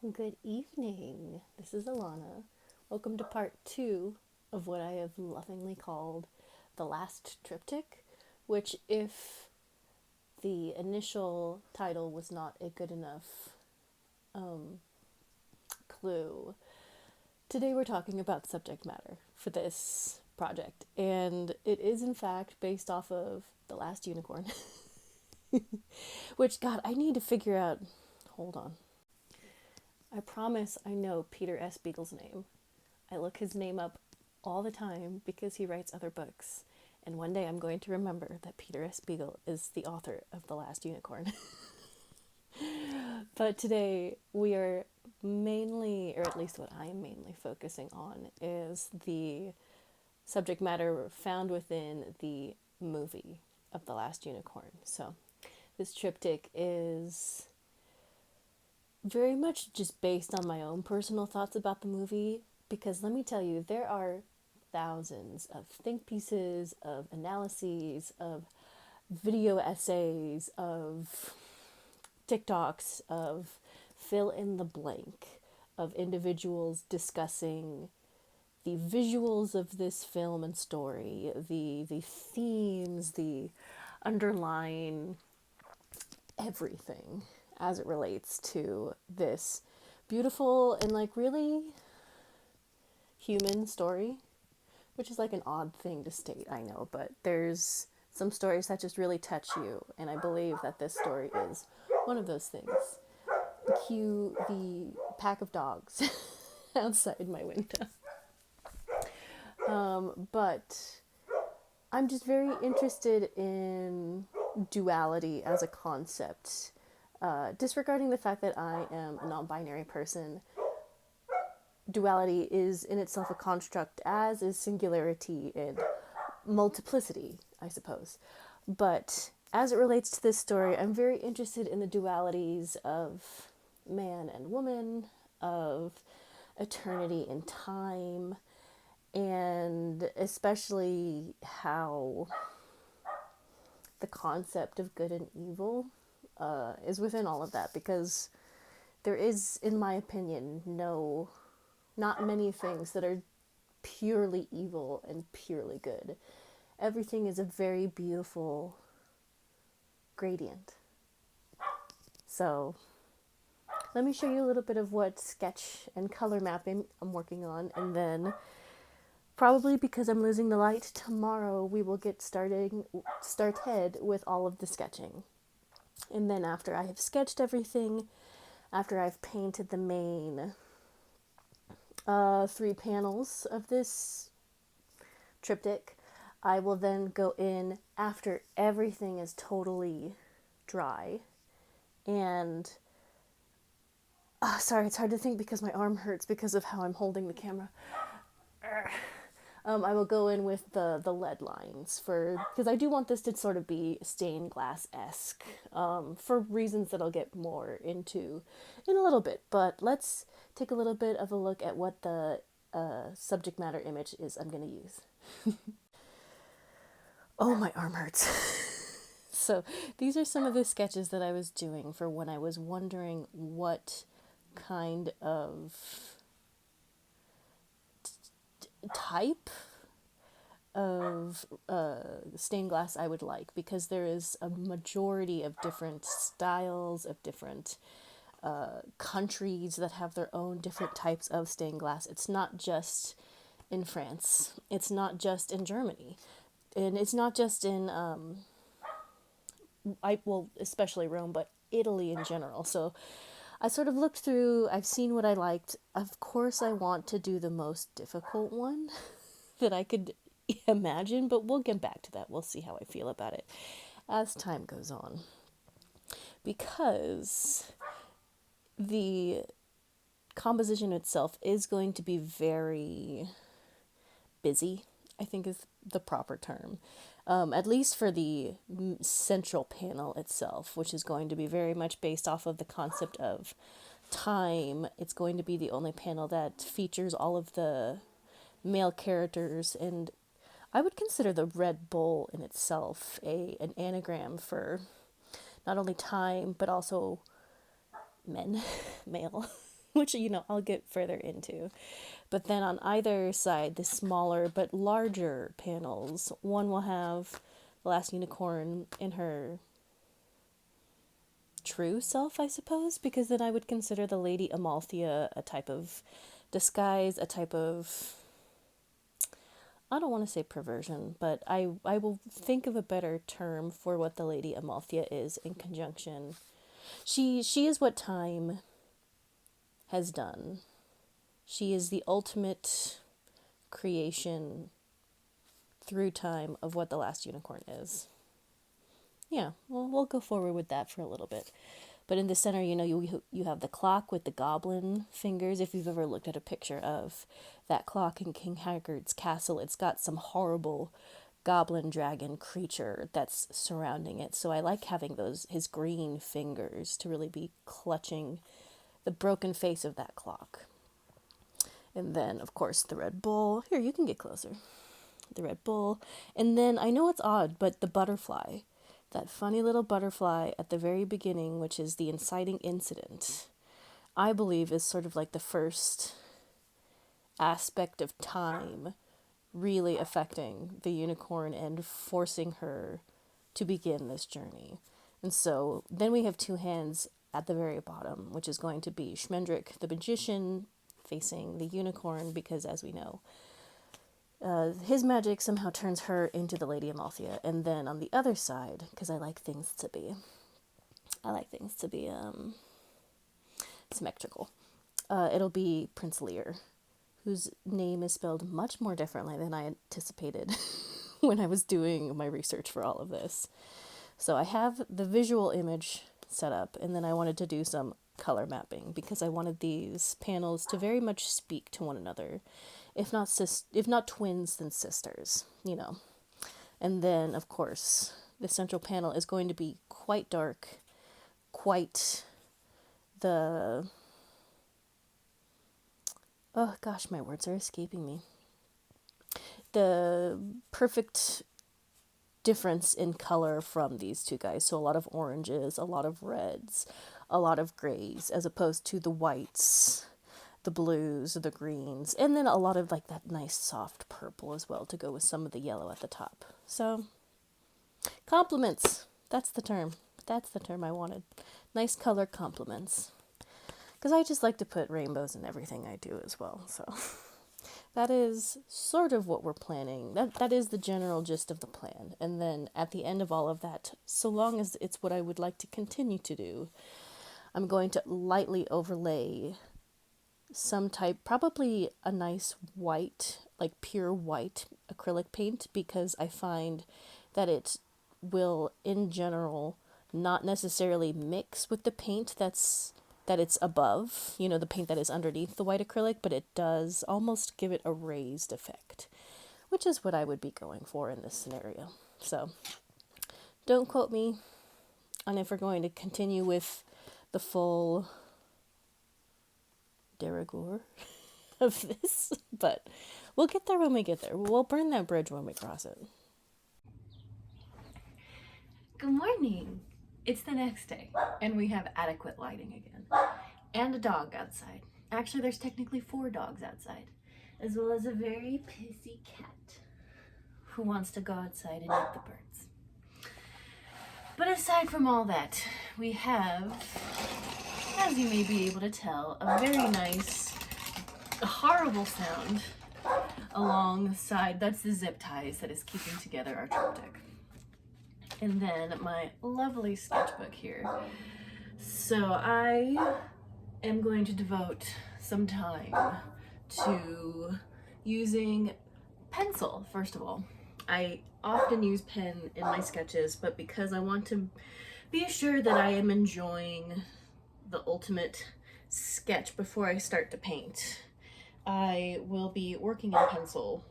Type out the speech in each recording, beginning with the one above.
Good evening. This is Alana. Welcome to part two of what I have lovingly called the last triptych, which, if the initial title was not a good enough clue, today we're talking about subject matter for this project, and it is in fact based off of The Last Unicorn, which, God, I need to figure out. Hold on. I promise I know Peter S. Beagle's name. I look his name up all the time because he writes other books. And one day I'm going to remember that Peter S. Beagle is the author of The Last Unicorn. But today we are mainly, or at least what I am mainly focusing on, is the subject matter found within the movie of The Last Unicorn. So this triptych is very much just based on my own personal thoughts about the movie, because let me tell you, there are thousands of think pieces, of analyses, of video essays, of TikToks, of fill in the blank, of individuals discussing the visuals of this film and story, the themes, the underlying everything as it relates to this beautiful and like really human story, which is like an odd thing to state, I know, but there's some stories that just really touch you, and I believe that this story is one of those things. Cue the pack of dogs outside my window. But I'm just very interested in duality as a concept. Disregarding the fact that I am a non-binary person, duality is in itself a construct, as is singularity and multiplicity, I suppose. But as it relates to this story, I'm very interested in the dualities of man and woman, of eternity and time, and especially how the concept of good and evil is within all of that, because there is, in my opinion, not many things that are purely evil and purely good. Everything is a very beautiful gradient. So let me show you a little bit of what sketch and color mapping I'm working on, and then probably because I'm losing the light tomorrow, we will get started with all of the sketching. And then after I have sketched everything, after I've painted the main 3 panels of this triptych, I will then go in after everything is totally dry. And sorry, it's hard to think because my arm hurts because of how I'm holding the camera. I will go in with the lead lines because I do want this to sort of be stained glass-esque, for reasons that I'll get more into in a little bit. But let's take a little bit of a look at what the subject matter image is I'm going to use. Oh, my arm hurts. So these are some of the sketches that I was doing for when I was wondering what kind of type of stained glass I would like, because there is a majority of different styles, of different countries that have their own different types of stained glass. It's not just in France, it's not just in Germany, and it's not just in especially Rome, but Italy in general. So I sort of looked through, I've seen what I liked. Of course, I want to do the most difficult one that I could imagine, but we'll get back to that. We'll see how I feel about it as time goes on. Because the composition itself is going to be very busy, I think is the proper term. At least for the central panel itself, which is going to be very much based off of the concept of time. It's going to be the only panel that features all of the male characters, and I would consider the red bull in itself an anagram for not only time, but also men, male. which, you know, I'll get further into. But then on either side, the smaller but larger panels, one will have the last unicorn in her true self, I suppose, because then I would consider the Lady Amalthea a type of disguise, a type of, I don't want to say perversion, but I will think of a better term for what the Lady Amalthea is in conjunction. She is what time has done. She is the ultimate creation through time of what the last unicorn is. Yeah, well, we'll go forward with that for a little bit. But in the center, you know, you have the clock with the goblin fingers. If you've ever looked at a picture of that clock in King Haggard's castle, it's got some horrible goblin dragon creature that's surrounding it. So I like having his green fingers to really be clutching the broken face of that clock. And then, of course, the Red Bull. Here, you can get closer. The Red Bull. And then, I know it's odd, but the butterfly. That funny little butterfly at the very beginning, which is the inciting incident, I believe is sort of like the first aspect of time really affecting the unicorn and forcing her to begin this journey. And so then we have two hands at the very bottom, which is going to be Schmedrick, the magician, facing the unicorn, because as we know, his magic somehow turns her into the Lady Amalthea. And then on the other side, because I like things to be symmetrical, it'll be Prince Lear, whose name is spelled much more differently than I anticipated when I was doing my research for all of this. So I have the visual image set up, and then I wanted to do some color mapping because I wanted these panels to very much speak to one another. If not twins, then sisters, you know. And then, of course, the central panel is going to be quite dark, quite the... Oh gosh, my words are escaping me. The perfect difference in color from these two guys. So a lot of oranges, a lot of reds, a lot of grays, as opposed to the whites, the blues, the greens, and then a lot of like that nice soft purple as well to go with some of the yellow at the top. So, compliments. That's the term. That's the term I wanted. Nice color compliments. Because I just like to put rainbows in everything I do as well. So, that is sort of what we're planning. That is the general gist of the plan. And then at the end of all of that, so long as it's what I would like to continue to do, I'm going to lightly overlay some type, probably a nice white, like pure white acrylic paint, because I find that it will, in general, not necessarily mix with the paint that it's above, you know, the paint that is underneath the white acrylic, but it does almost give it a raised effect, which is what I would be going for in this scenario. So, don't quote me on if we're going to continue with the full de rigueur of this, but we'll get there when we get there. We'll burn that bridge when we cross it. Good morning. It's the next day, and we have adequate lighting again, and a dog outside. Actually, there's technically 4 dogs outside, as well as a very pissy cat who wants to go outside and eat the birds. But aside from all that, we have, as you may be able to tell, a very nice, horrible sound alongside. That's the zip ties that is keeping together our triptych. And then my lovely sketchbook here. So I am going to devote some time to using pencil, first of all. I often use pen in my sketches, but because I want to be assured that I am enjoying the ultimate sketch before I start to paint, I will be working in pencil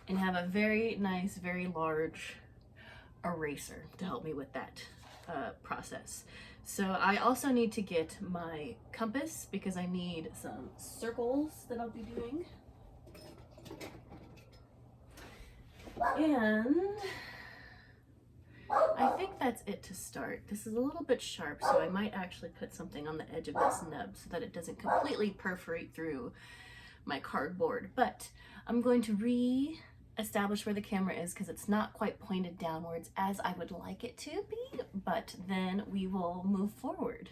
and have a very nice, very large eraser to help me with that process. So I also need to get my compass because I need some circles that I'll be doing. And I think that's it to start. This is a little bit sharp, so I might actually put something on the edge of this nub so that it doesn't completely perforate through my cardboard. But I'm going to re-establish where the camera is because it's not quite pointed downwards as I would like it to be, but then we will move forward.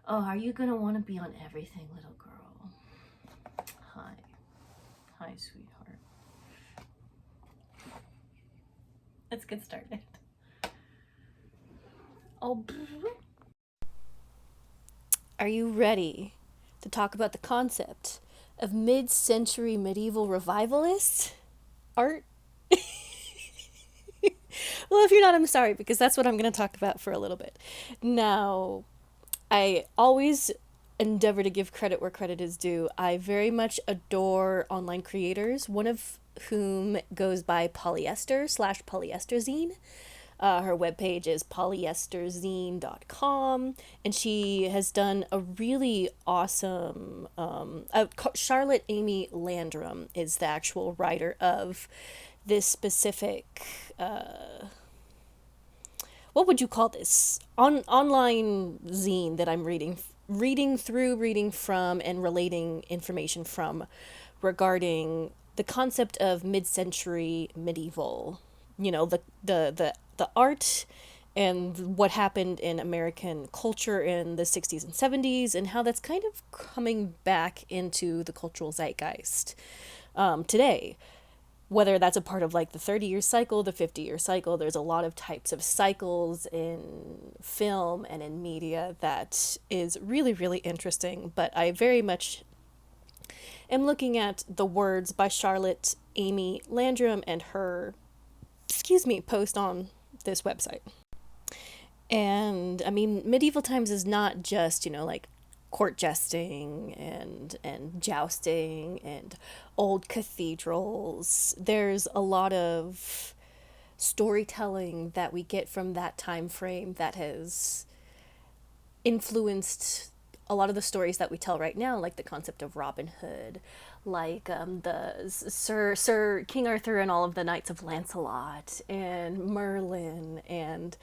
Oh, are you gonna want to be on everything, little girl? Hi. Hi, sweetheart. Let's get started. Oh, are you ready to talk about the concept of mid-century medieval revivalist art? Well, if you're not, I'm sorry, because that's what I'm going to talk about for a little bit. Now, I always endeavor to give credit where credit is due. I very much adore online creators, one of whom goes by polyester/polyesterzine. Her webpage is polyesterzine.com, and she has done a really awesome. Charlotte Amy Landrum is the actual writer of this specific. What would you call this? Online zine that I'm reading from, and relating information from regarding the concept of mid-century medieval. You know, the art and what happened in American culture in the 60s and 70s, and how that's kind of coming back into the cultural zeitgeist today. Whether that's a part of like the 30-year cycle, the 50-year cycle, there's a lot of types of cycles in film and in media that is really, really interesting. But I very much am looking at the words by Charlotte Amy Landrum and her, post on this website. And I mean, medieval times is not just, like court jesting and jousting and old cathedrals. There's a lot of storytelling that we get from that time frame that has influenced a lot of the stories that we tell right now, like the concept of Robin Hood, like the Sir King Arthur and all of the Knights of Lancelot and Merlin, and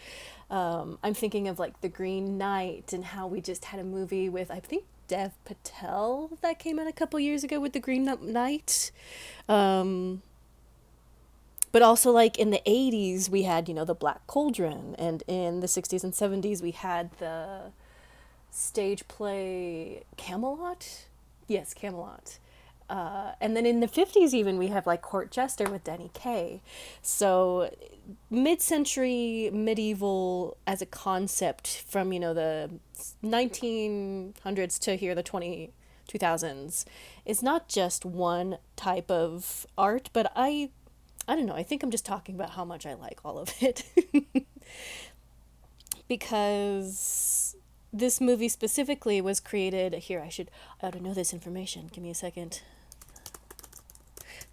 I'm thinking of like the Green Knight, and how we just had a movie with, I think, Dev Patel that came out a couple years ago with the Green Knight. But also, like in the 80s, we had, the Black Cauldron, and in the 60s and 70s, we had the stage play Camelot. Yes, Camelot. And then in the 50s, even, we have like Court Jester with Danny Kaye. So mid-century medieval as a concept from, the 1900s to here, the 2000s, is not just one type of art, but I don't know, I think I'm just talking about how much I like all of it. Because this movie specifically was created here. I ought to know this information. Give me a second.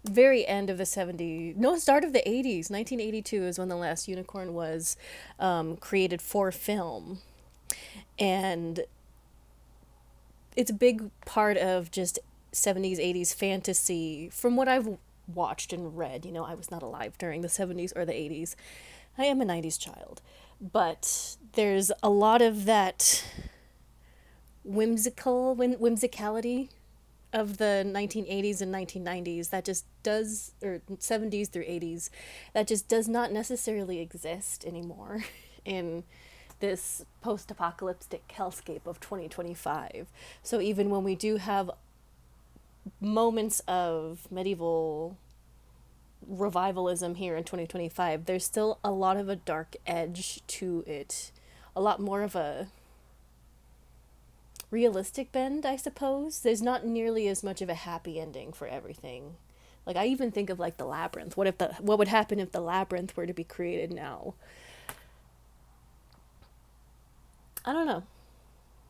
Very end of the 70s. No, start of the 80s. 1982 is when The Last Unicorn was created for film. And it's a big part of just 70s, 80s fantasy. From what I've watched and read, I was not alive during the 70s or the 80s. I am a 90s child. But there's a lot of that whimsicality of the 1980s and 1990s that just does, or 70s through 80s, that just does not necessarily exist anymore in this post-apocalyptic hellscape of 2025. So even when we do have moments of medieval revivalism here in 2025, there's still a lot of a dark edge to it, a lot more of a realistic bend, I suppose. There's not nearly as much of a happy ending for everything. Like, I even think of like the Labyrinth. What would happen if the Labyrinth were to be created now? I don't know.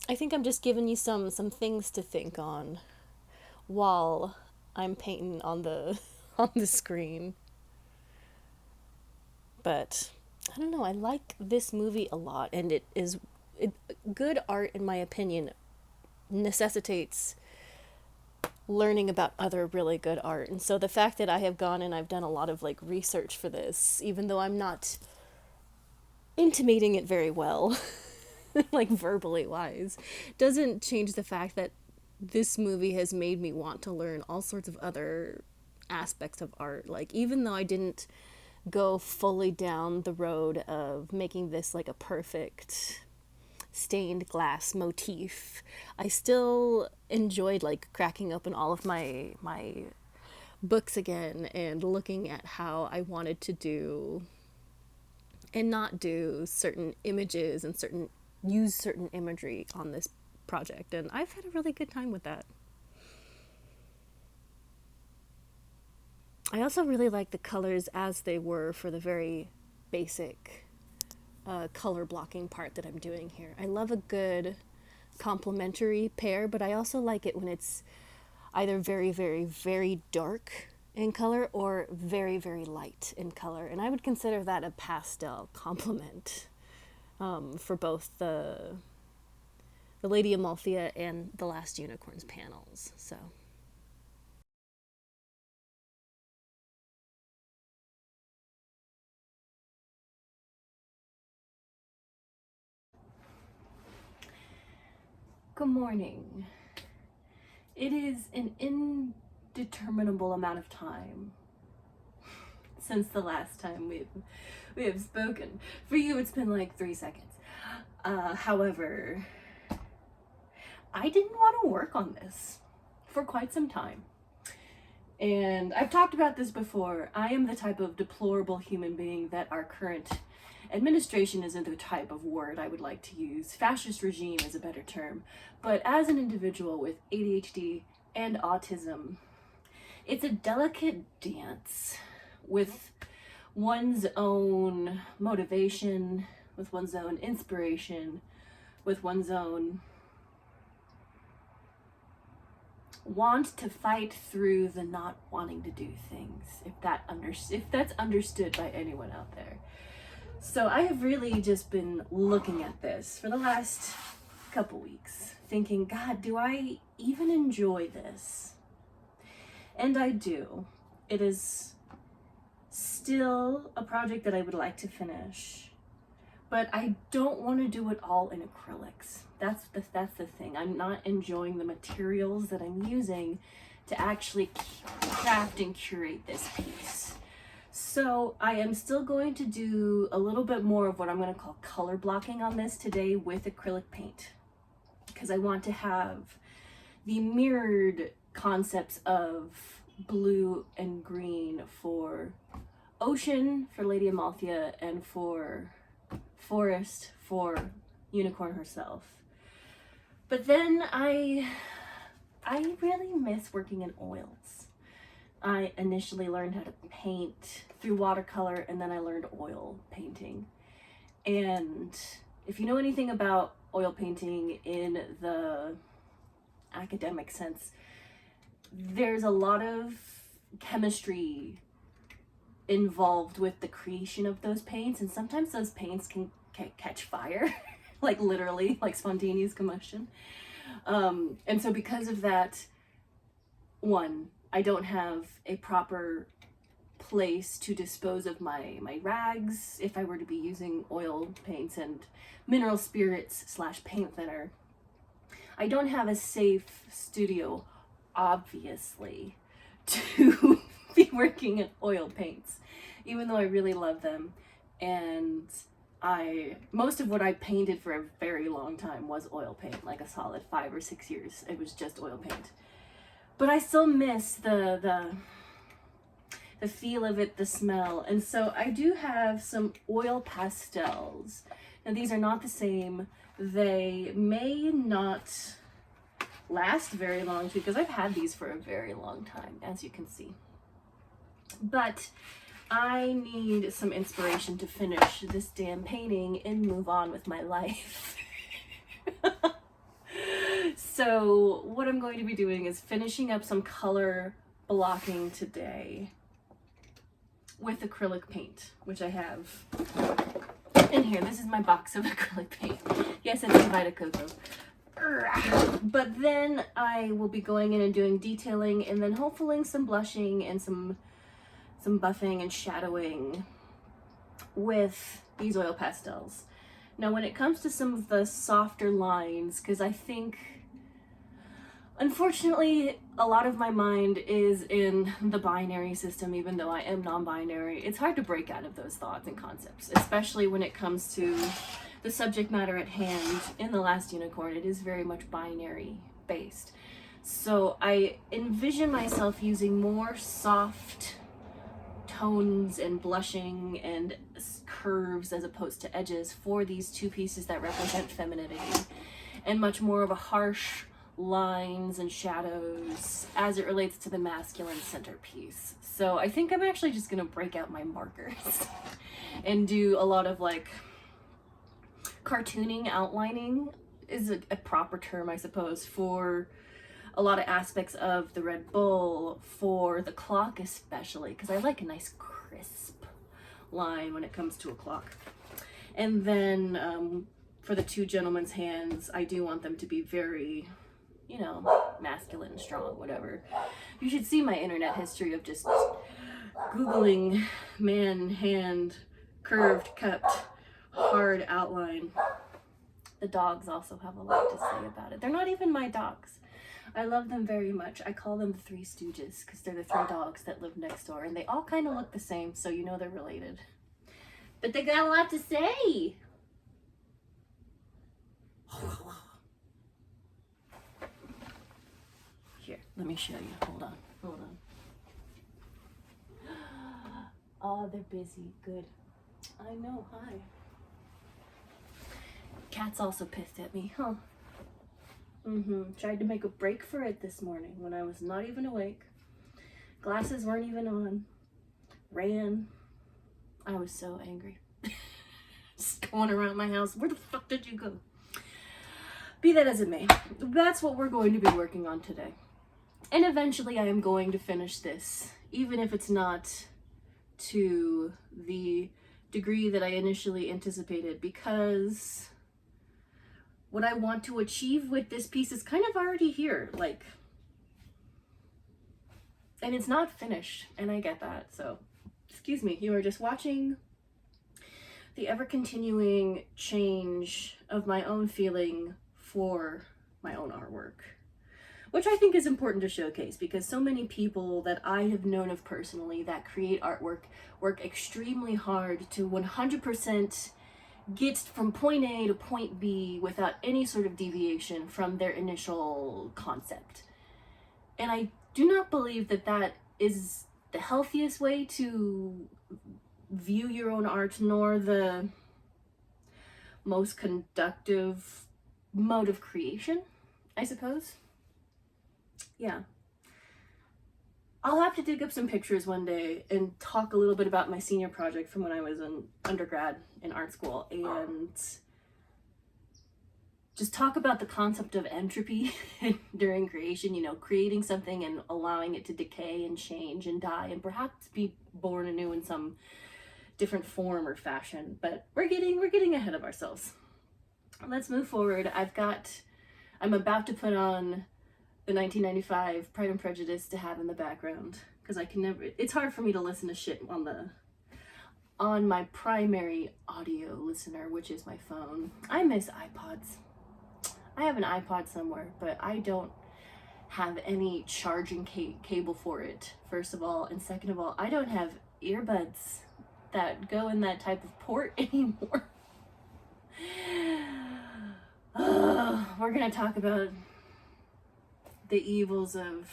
I think I'm just giving you some things to think on while I'm painting on the on the screen. But I don't know, I like this movie a lot, and good art, in my opinion, necessitates learning about other really good art. And so the fact that I have gone and I've done a lot of like research for this, even though I'm not intimating it very well, like verbally wise, doesn't change the fact that this movie has made me want to learn all sorts of other aspects of art. Like, even though I didn't go fully down the road of making this like a perfect stained glass motif, I still enjoyed like cracking open all of my books again and looking at how I wanted to do and not do certain images and use certain imagery on this project, and I've had a really good time with that. I also really like the colors as they were for the very basic color blocking part that I'm doing here. I love a good complementary pair, but I also like it when it's either very, very, very dark in color or very, very light in color. And I would consider that a pastel complement for both the Lady Amalthea and the Last Unicorns panels. So. Good morning. It is an indeterminable amount of time since the last time we have spoken. For you, it's been like 3 seconds. However, I didn't want to work on this for quite some time. And I've talked about this before. I am the type of deplorable human being that our current administration isn't the type of word I would like to use. Fascist regime is a better term. But as an individual with ADHD and autism, it's a delicate dance with one's own motivation, with one's own inspiration, with one's own want to fight through the not wanting to do things, if that's understood by anyone out there. So I have really just been looking at this for the last couple weeks, thinking, God, do I even enjoy this? And I do. It is still a project that I would like to finish, but I don't want to do it all in acrylics. That's the thing. I'm not enjoying the materials that I'm using to actually craft and curate this piece. So I am still going to do a little bit more of what I'm going to call color blocking on this today with acrylic paint, because I want to have the mirrored concepts of blue and green for ocean for Lady Amalthea and for forest for Unicorn herself. But then I really miss working in oils. I initially learned how to paint through watercolor, and then I learned oil painting. And if you know anything about oil painting in the academic sense, there's a lot of chemistry involved with the creation of those paints, and sometimes those paints can catch fire, like literally, like spontaneous combustion. And so because of that, one, I don't have a proper place to dispose of my rags if I were to be using oil paints and mineral spirits / paint thinner. I don't have a safe studio, obviously, to be working in oil paints, even though I really love them. And most of what I painted for a very long time was oil paint, like a solid 5 or 6 years. It was just oil paint. But I still miss the feel of it, the smell. And so I do have some oil pastels. Now these are not the same. They may not last very long too, because I've had these for a very long time, as you can see. But I need some inspiration to finish this damn painting and move on with my life. So what I'm going to be doing is finishing up some color blocking today with acrylic paint, which I have in here. This is my box of acrylic paint. Yes, it's Vita Coco. But then I will be going in and doing detailing, and then hopefully some blushing and some buffing and shadowing with these oil pastels. Now when it comes to some of the softer lines, because I think, unfortunately, a lot of my mind is in the binary system, even though I am non-binary. It's hard to break out of those thoughts and concepts, especially when it comes to the subject matter at hand. In The Last Unicorn, it is very much binary based. So I envision myself using more soft tones and blushing and curves as opposed to edges for these two pieces that represent femininity, and much more of a harsh lines and shadows as it relates to the masculine centerpiece. So I think I'm actually just gonna break out my markers and do a lot of like cartooning, outlining is a proper term, I suppose, for a lot of aspects of the Red Bull, for the clock especially, because I like a nice crisp line when it comes to a clock. And then for the two gentlemen's hands, I do want them to be very, you know, masculine, strong, whatever. You should see my internet history of just Googling man hand, curved, cupped, hard outline. The dogs also have a lot to say about it. They're not even my dogs. I love them very much. I call them the Three Stooges because they're the three dogs that live next door, and they all kind of look the same, so you know they're related. But they got a lot to say. Here, let me show you. Hold on. Hold on. Oh, they're busy. Good. I know. Hi. Cat's also pissed at me, huh? Tried to make a break for it this morning when I was not even awake. Glasses weren't even on. Ran. I was so angry. Just going around my house. Where the fuck did you go? Be that as it may, that's what we're going to be working on today. And eventually I am going to finish this, even if it's not to the degree that I initially anticipated, because what I want to achieve with this piece is kind of already here, like, and it's not finished, and I get that. So, excuse me, you are just watching the ever-continuing change of my own feeling for my own artwork, which I think is important to showcase, because so many people that I have known of personally that create artwork work extremely hard to 100% get from point A to point B without any sort of deviation from their initial concept. And I do not believe that that is the healthiest way to view your own art, nor the most conductive mode of creation, I suppose. Yeah. I'll have to dig up some pictures one day and talk a little bit about my senior project from when I was in undergrad in art school, and just talk about the concept of entropy during creation, you know, creating something and allowing it to decay and change and die and perhaps be born anew in some different form or fashion. But we're getting ahead of ourselves. Let's move forward. I'm about to put on the 1995 Pride and Prejudice to have in the background, because I can never, it's hard for me to listen to shit on my primary audio listener, which is my phone. I miss iPods. I have an iPod somewhere, but I don't have any charging cable for it, first of all, and second of all, I don't have earbuds that go in that type of port anymore. We're gonna talk about the evils of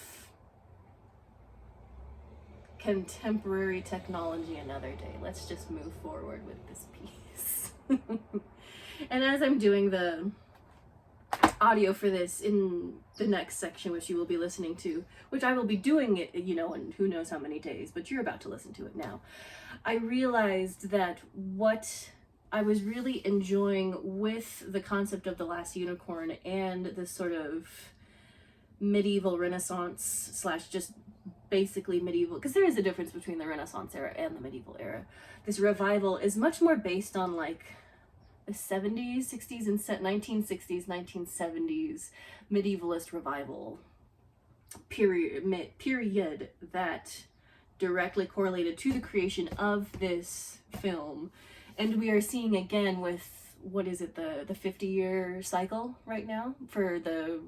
contemporary technology another day. Let's just move forward with this piece. And as I'm doing the audio for this in the next section, which you will be listening to, which I will be doing it, you know, in who knows how many days, but you're about to listen to it now, I realized that what I was really enjoying with the concept of The Last Unicorn and this sort of medieval Renaissance slash just basically medieval, because there is a difference between the Renaissance era and the medieval era. This revival is much more based on like the 70s, 60s, and 1960s, 1970s medievalist revival period that directly correlated to the creation of this film And we are seeing again with, what is it, the 50-year cycle right now for the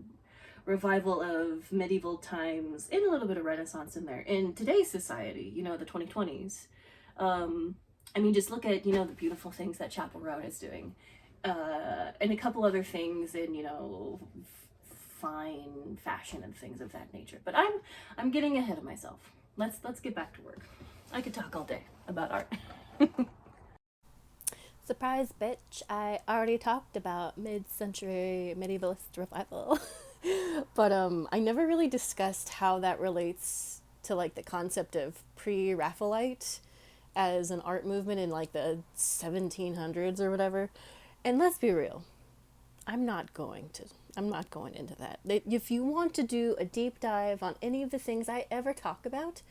revival of medieval times and a little bit of Renaissance in there in today's society, you know, the 2020s. I mean, just look at, you know, the beautiful things that Chapel Roan is doing, and a couple other things in, you know, fine fashion and things of that nature. But I'm getting ahead of myself. Let's get back to work. I could talk all day about art. Surprise, bitch. I already talked about mid-century medievalist revival. But I never really discussed how that relates to like the concept of pre-Raphaelite as an art movement in like the 1700s or whatever. And let's be real, I'm not going into that. If you want to do a deep dive on any of the things I ever talk about,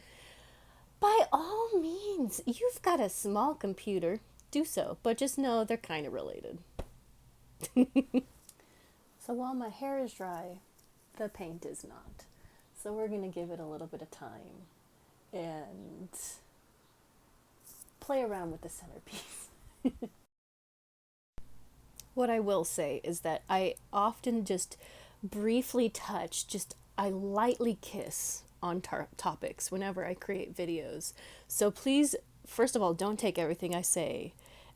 by all means, you've got a small computer, do so, but just know they're kind of related. So while my hair is dry, the paint is not. So we're going to give it a little bit of time and play around with the centerpiece. What I will say is that I often just briefly touch, I lightly kiss on topics whenever I create videos. So please, first of all, don't take everything I say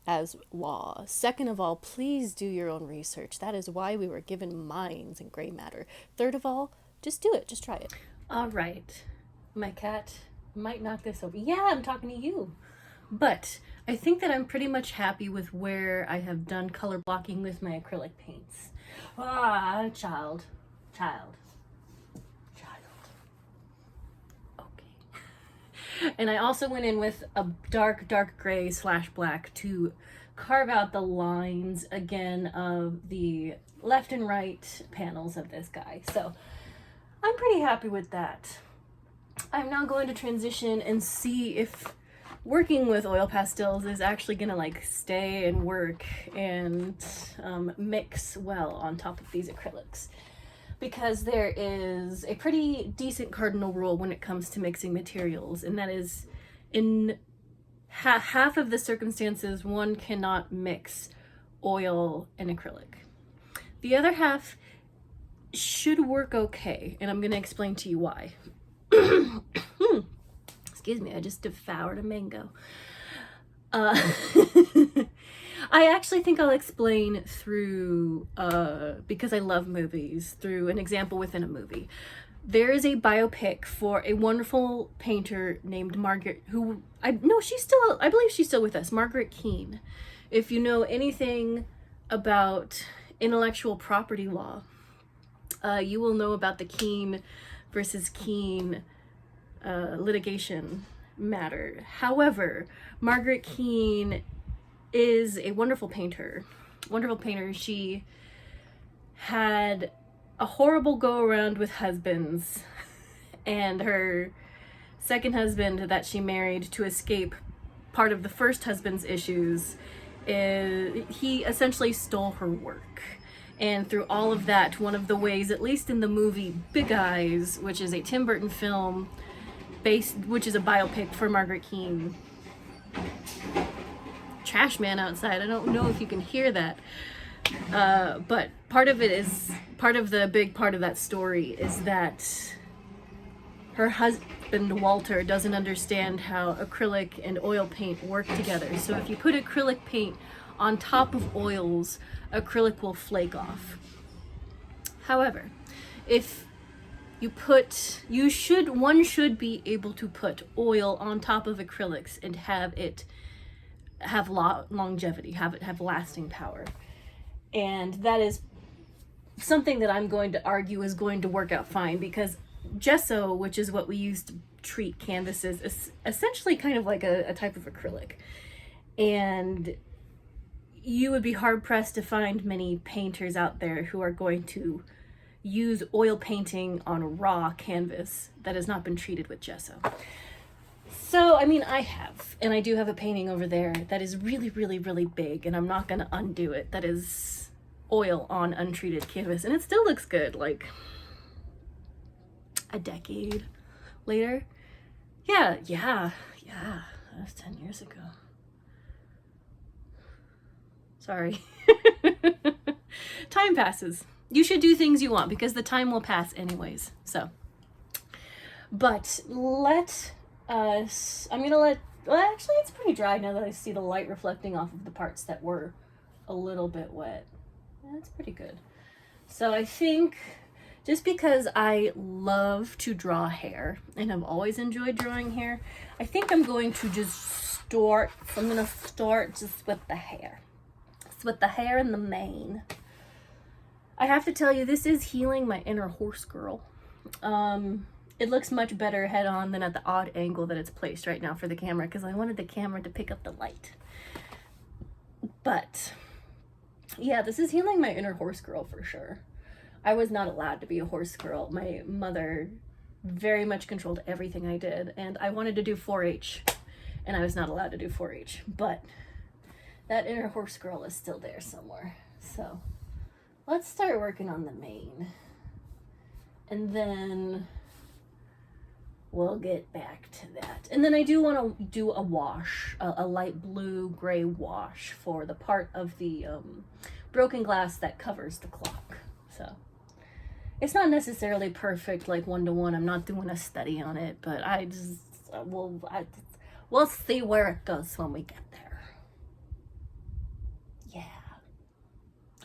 as law. Second of all, please do your own research. That is why we were given minds and gray matter. Third of all, just do it. Just try it. All right. My cat might knock this over. Yeah, I'm talking to you. But I think that I'm pretty much happy with where I have done color blocking with my acrylic paints. Ah, child. Okay. And I also went in with a dark gray / black to carve out the lines again of the left and right panels of this guy. So I'm pretty happy with that. I'm now going to transition and see if working with oil pastels is actually gonna like stay and work and mix well on top of these acrylics, because there is a pretty decent cardinal rule when it comes to mixing materials, and that is in half of the circumstances one cannot mix oil and acrylic. The other half should work okay, and I'm going to explain to you why. Excuse me, I just devoured a mango. I actually think I'll explain through, because I love movies, through an example within a movie. There is a biopic for a wonderful painter named Margaret, I believe she's still with us, Margaret Keane. If you know anything about intellectual property law, you will know about the Keane versus Keane litigation matter. However, Margaret Keane is a wonderful painter. She had a horrible go around with husbands, and her second husband that she married to escape part of the first husband's issues, he essentially stole her work. And through all of that, one of the ways, at least in the movie Big Eyes, which is a Tim Burton film which is a biopic for Margaret Keane. Trash man outside, I don't know if you can hear that. But part of the big part of that story is that her husband, Walter, doesn't understand how acrylic and oil paint work together. So if you put acrylic paint on top of oils, acrylic will flake off. However, if one should be able to put oil on top of acrylics and have it have longevity, have it have lasting power. And that is something that I'm going to argue is going to work out fine, because gesso, which is what we use to treat canvases, is essentially kind of like a type of acrylic. And you would be hard-pressed to find many painters out there who are going to use oil painting on raw canvas that has not been treated with gesso. So, I mean, I have, and I do have a painting over there that is really, really, really big, and I'm not going to undo it. That is oil on untreated canvas, and it still looks good, like a decade later. Yeah, that was 10 years ago. Sorry. Time passes. You should do things you want because the time will pass anyways. So, but let us, I'm gonna let, well, actually it's pretty dry now that I see the light reflecting off of the parts that were a little bit wet. That's pretty good. So I think just because I love to draw hair and I've always enjoyed drawing hair, I think I'm going to just start just with the hair. Just with the hair and the mane. I have to tell you, this is healing my inner horse girl. It looks much better head on than at the odd angle that it's placed right now for the camera because I wanted the camera to pick up the light. But yeah, this is healing my inner horse girl for sure. I was not allowed to be a horse girl. My mother very much controlled everything I did, and I wanted to do 4-H, and I was not allowed to do 4-H, but that inner horse girl is still there somewhere. So let's start working on the mane, and then we'll get back to that. And then I do want to do a wash, a light blue gray wash for the part of the broken glass that covers the clock. So it's not necessarily perfect, like 1-to-1. I'm not doing a study on it, but we'll see where it goes when we get there. Yeah.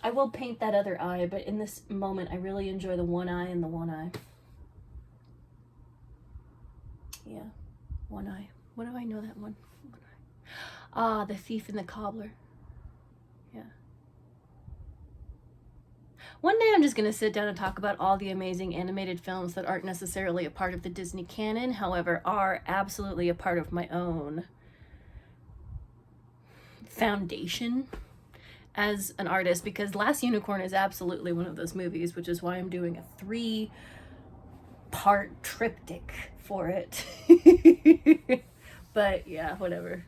I will paint that other eye, but in this moment, I really enjoy the one eye and the one eye. Yeah, one eye. What do I know that one? One eye. Ah, the thief and the cobbler. Yeah. One day I'm just going to sit down and talk about all the amazing animated films that aren't necessarily a part of the Disney canon, however, are absolutely a part of my own foundation as an artist, because Last Unicorn is absolutely one of those movies, which is why I'm doing a 3-part triptych for it. But yeah, whatever.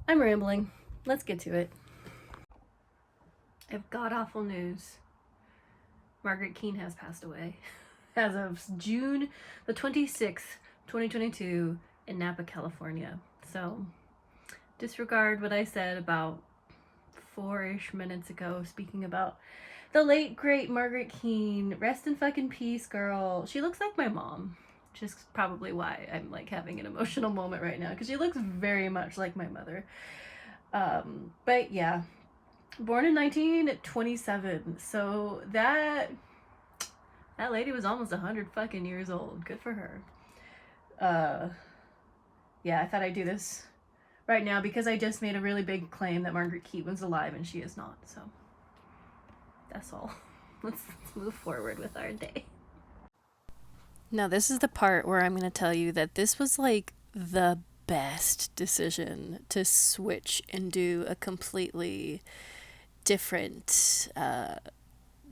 I'm rambling. Let's get to it. I have god-awful news. Margaret Keane has passed away as of June the 26th, 2022 in Napa, California. So disregard what I said about 4-ish minutes ago, speaking about the late, great Margaret Keane. Rest in fucking peace, girl. She looks like my mom, which is probably why I'm like having an emotional moment right now, because she looks very much like my mother. But yeah, born in 1927, so that lady was almost 100 fucking years old. Good for her. Yeah, I thought I'd do this right now because I just made a really big claim that Margaret Keane was alive and she is not, so that's all. Let's move forward with our day. Now this is the part where I'm going to tell you that this was like the best decision to switch and do a completely different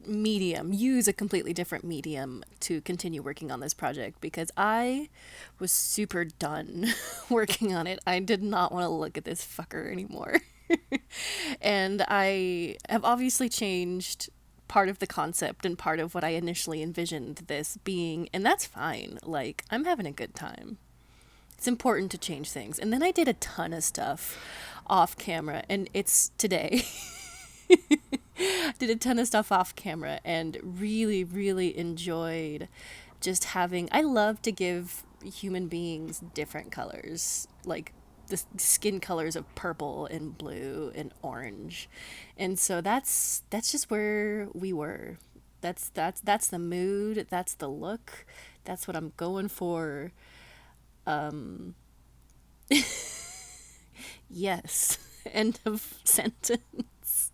medium, use a completely different medium to continue working on this project, because I was super done working on it. I did not want to look at this fucker anymore. And I have obviously changed part of the concept and part of what I initially envisioned this being, and that's fine. Like, I'm having a good time. It's important to change things. And then I did a ton of stuff off camera, and it's today. Did a ton of stuff off camera and really, really enjoyed just having, I love to give human beings different colors, like the skin colors of purple and blue and orange. And so that's just where we were. That's the mood, that's the look, that's what I'm going for. Yes. End of sentence.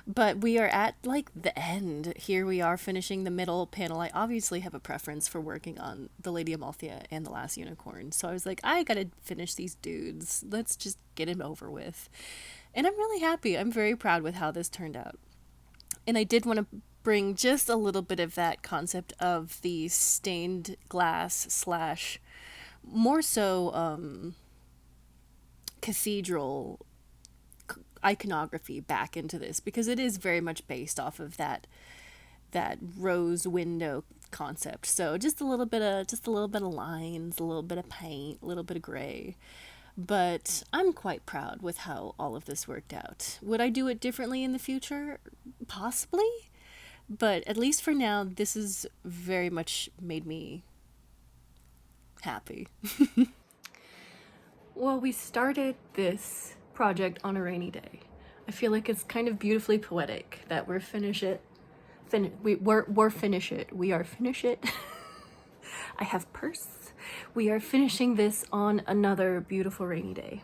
But we are at like the end. Here we are finishing the middle panel. I obviously have a preference for working on the Lady Amalthea and the Last Unicorn. So I was like, I gotta finish these dudes. Let's just get it over with. And I'm really happy. I'm very proud with how this turned out. And I did want to bring just a little bit of that concept of the stained glass / more so cathedral iconography back into this, because it is very much based off of that rose window concept. So just a little bit of lines, a little bit of paint, a little bit of gray. But I'm quite proud with how all of this worked out. Would I do it differently in the future? Possibly. But at least for now, this has very much made me happy. Well, we started this project on a rainy day. I feel like it's kind of beautifully poetic that we're finish it. We're finish it. We are finish it. I have purse. We are finishing this on another beautiful rainy day.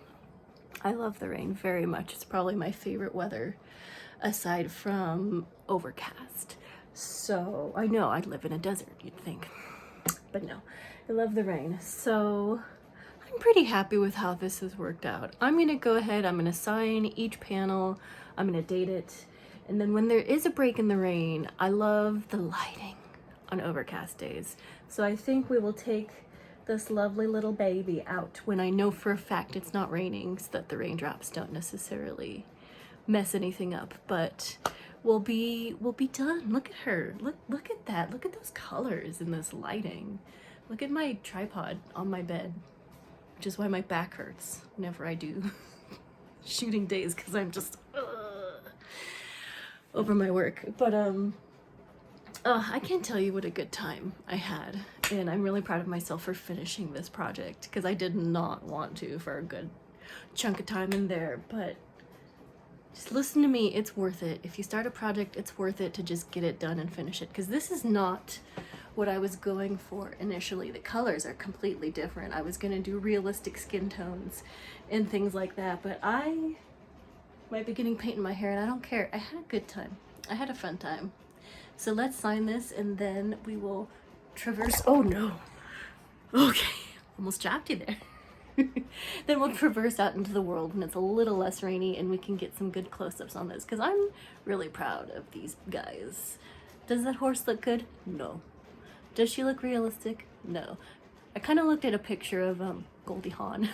I love the rain very much. It's probably my favorite weather aside from overcast. So I know I'd live in a desert, you'd think. But no, I love the rain. So I'm pretty happy with how this has worked out. I'm gonna go ahead, I'm gonna sign each panel, I'm gonna date it. And then when there is a break in the rain, I love the lighting on overcast days. So I think we will take this lovely little baby out when I know for a fact it's not raining, so that the raindrops don't necessarily mess anything up. But we'll be done. Look at her. Look at that. Look at those colors and this lighting. Look at my tripod on my bed, which is why my back hurts whenever I do shooting days, because I'm just over my work. But I can't tell you what a good time I had, and I'm really proud of myself for finishing this project, because I did not want to for a good chunk of time in there. But just listen to me, it's worth it. If you start a project, it's worth it to just get it done and finish it, because this is not what I was going for initially. The colors are completely different. I was gonna do realistic skin tones and things like that, but I might be getting paint in my hair, and I don't care. I had a good time. I had a fun time. So let's sign this, and then we will traverse. Oh no. Okay, almost chopped you there. Then we'll traverse out into the world when it's a little less rainy, and we can get some good close-ups on this, because I'm really proud of these guys. Does that horse look good? No. Does she look realistic? No. I kind of looked at a picture of Goldie Hawn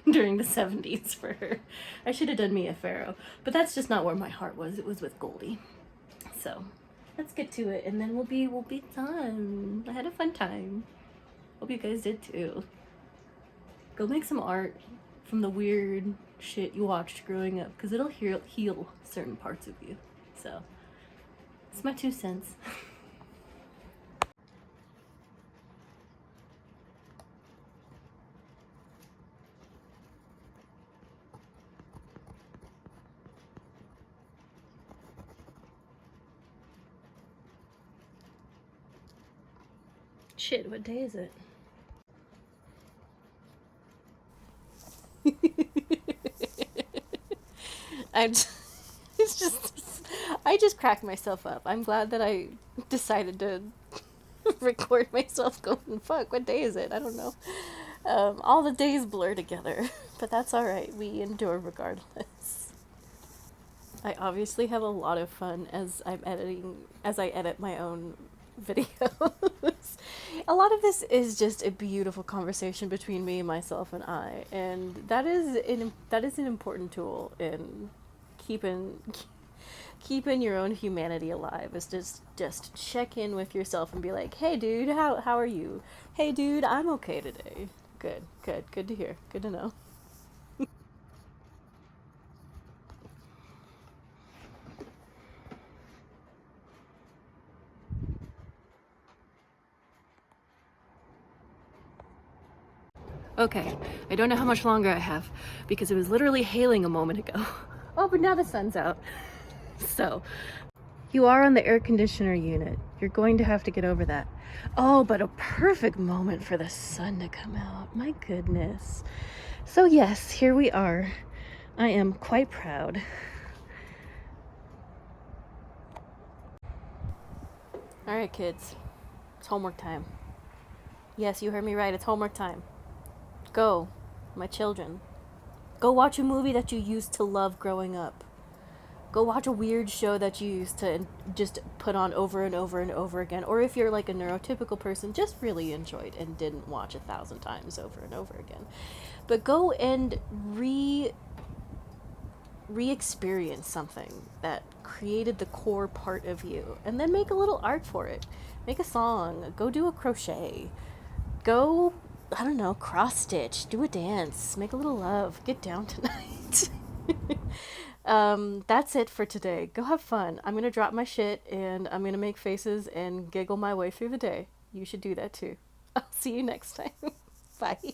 during the 70s for her. I should have done Mia Farrow, but that's just not where my heart was. It was with Goldie. So let's get to it, and then we'll be done. I had a fun time. Hope you guys did too. Go make some art from the weird shit you watched growing up, because it'll heal certain parts of you. So it's my 2 cents. Shit, what day is it? I just cracked myself up. I'm glad that I decided to record myself going, fuck, what day is it? I don't know. All the days blur together, but that's alright. We endure regardless. I obviously have a lot of fun as I edit my own videos. A lot of this is just a beautiful conversation between me, myself, and I, and that is an important tool in keeping your own humanity alive. Is just check in with yourself and be like, hey dude, how are you? Hey dude, I'm okay today. Good to hear. Good to know. Okay, I don't know how much longer I have, because it was literally hailing a moment ago. Oh, but now the sun's out. So, you are on the air conditioner unit. You're going to have to get over that. Oh, but a perfect moment for the sun to come out. My goodness. So yes, here we are. I am quite proud. All right, kids. It's homework time. Yes, you heard me right. It's homework time. Go, my children. Go watch a movie that you used to love growing up. Go watch a weird show that you used to just put on over and over and over again. Or if you're like a neurotypical person, just really enjoyed and didn't watch 1,000 times over and over again. But go and re-experience something that created the core part of you, and then make a little art for it. Make a song. Go do a crochet. Go I don't know, cross stitch, do a dance, make a little love, get down tonight. That's it for today. Go have fun. I'm gonna drop my shit and I'm gonna make faces and giggle my way through the day. You should do that too. I'll see you next time. Bye.